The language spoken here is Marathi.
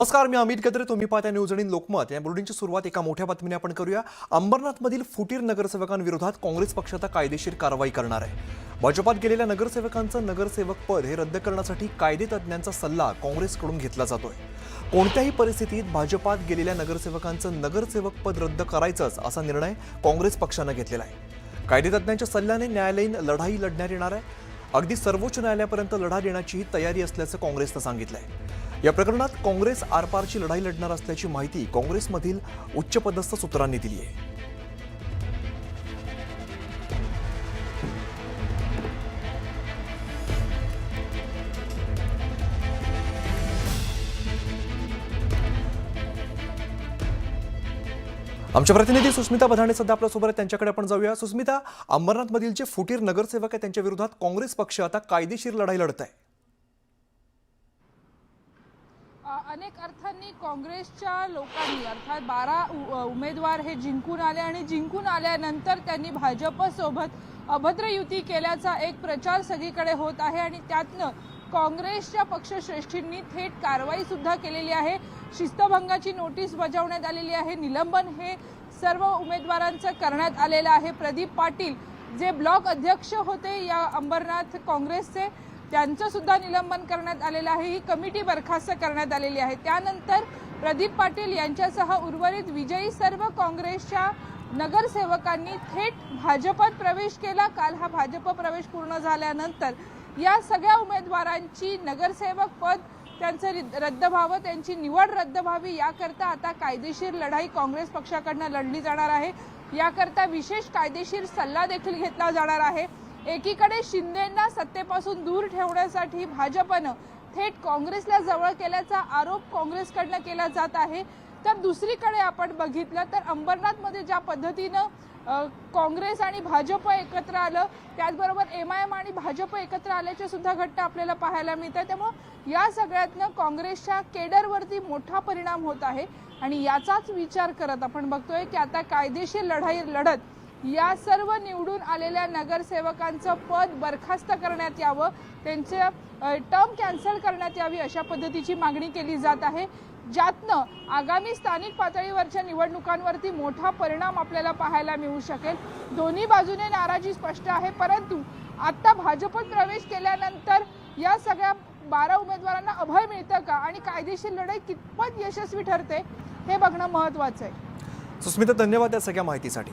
नमस्कार, मी अमित गद्रे. तुम्ही पाहता न्यूज आणि लोकमत. या बुलेटिनची सुरुवात एका मोठ्या बातमीने आपण करूया. अंबरनाथमधील फुटीर नगरसेवकांविरोधात काँग्रेस पक्ष आता कायदेशीर कारवाई करणार आहे. भाजपात गेलेल्या नगरसेवकांचं नगरसेवक पद हे रद्द करण्यासाठी कायदेतज्ञांचा सल्ला काँग्रेसकडून घेतला जातोय. कोणत्याही परिस्थितीत भाजपात गेलेल्या नगरसेवकांचं नगरसेवक पद रद्द करायचंच असा निर्णय काँग्रेस पक्षानं घेतलेला आहे. कायदेतज्ञांच्या सल्ल्याने न्यायालयीन लढाई लढण्यात येणार आहे. अगदी सर्वोच्च न्यायालयापर्यंत लढा देण्याचीही तयारी असल्याचं काँग्रेसनं सांगितलंय. या प्रकरणात काँग्रेस आरपारची लढाई लढणार असल्याची माहिती काँग्रेसमधील उच्चपदस्थ सूत्रांनी दिली आहे. आमच्या प्रतिनिधी सुस्मिता बधाणे सध्या आपल्यासोबत आहेत. त्यांच्याकडे आपण जाऊया. सुस्मिता, अंबरनाथमधील जे फुटीर नगरसेवक आहेत त्यांच्या विरोधात काँग्रेस पक्ष आता कायदेशीर लढाई लढत आहे. अनेक अर्थांनी काँग्रेसच्या लोकांनी अर्थात 12 उमेदवार हे जिंकून आले आणि जिंकून आल्यानंतर त्यांनी भाजपसोबत अभद्र युती केल्याचा एक प्रचार सगळीकडे होत आहे आणि त्यातनं काँग्रेसच्या पक्षश्रेष्ठींनी थेट कारवाई सुद्धा केलेली आहे. शिस्तभंगाची नोटीस बजावण्यात आलेली आहे. निलंबन हे सर्व उमेदवारांचं करण्यात आलेलं आहे. प्रदीप पाटील जे ब्लॉक अध्यक्ष होते या अंबरनाथ काँग्रेसचे, त्यांचं सुद्धा निलंबन करण्यात आलेलं आहे. ही कमिटी बरखास्त करण्यात आलेली आहे. त्यानंतर प्रदीप पाटील यांच्यासह उर्वरित विजयी सर्व काँग्रेसच्या नगरसेवकांनी थेट भाजपात प्रवेश केला. काल हा भाजप प्रवेश पूर्ण झाल्यानंतर या सगळ्या उमेदवारांची नगरसेवक पद त्यांचं रद्द व्हावं, त्यांची निवड रद्द व्हावी याकरता आता कायदेशीर लढाई काँग्रेस पक्षाकडनं लढली जाणार आहे. याकरता विशेष कायदेशीर सल्ला देखील घेतला जाणार आहे. एकीकडे शिंदेंना सत्तेपासून दूर ठेवण्यासाठी भाजपनं थेट काँग्रेसला जवळ केल्याचा आरोप काँग्रेसकडनं केला जात आहे. तर दुसरीकडे आपण बघितलं तर अंबरनाथमध्ये ज्या पद्धतीनं काँग्रेस आणि भाजप एकत्र आलं, त्याचबरोबर MIM आणि भाजप एकत्र आल्याच्या सुद्धा घटना आपल्याला पाहायला मिळतात. त्यामुळे या सगळ्यातनं काँग्रेसच्या केडरवरती मोठा परिणाम होत आहे आणि याचाच विचार करत आपण बघतोय की आता कायदेशीर लढाई लढत या सर्व निवडून आलेल्या नगरसेवकांचं पद बरखास्त करण्यात यावं, त्यांचे टर्म कॅन्सल करण्यात यावी अशा पद्धतीची मागणी केली जात आहे. ज्यातनं आगामी स्थानिक पातळीवरच्या निवडणुकांवरती मोठा परिणाम आपल्याला पाहायला मिळू शकेल. दोन्ही बाजूने नाराजी स्पष्ट आहे, परंतु आता भाजपत प्रवेश केल्यानंतर या सगळ्या 12 उमेदवारांना अभय मिळतं का आणि कायदेशीर लढाई कितपत यशस्वी ठरते हे बघणं महत्त्वाचं आहे. सुस्मिता, धन्यवाद या सगळ्या माहितीसाठी.